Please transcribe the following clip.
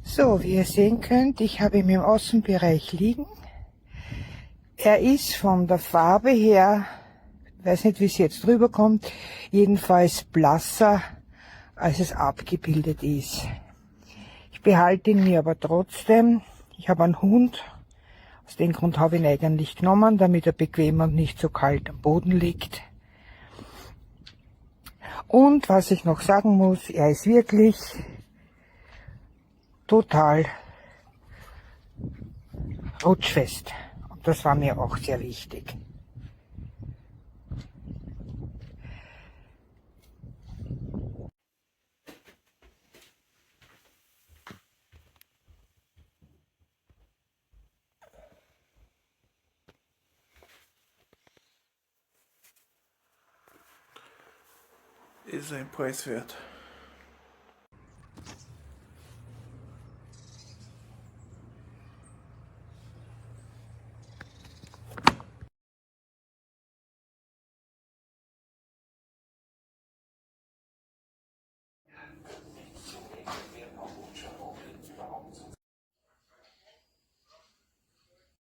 So, wie ihr sehen könnt, ich habe ihn im Außenbereich liegen. Er ist von der Farbe her, weiß nicht, wie es jetzt drüber kommt, jedenfalls blasser, als es abgebildet ist. Ich behalte ihn mir aber trotzdem. Ich habe einen Hund, aus dem Grund habe ich ihn eigentlich genommen, damit er bequem und nicht so kalt am Boden liegt. Und was ich noch sagen muss, er ist wirklich total rutschfest. Und das war mir auch sehr wichtig. Ist ein Preis wert.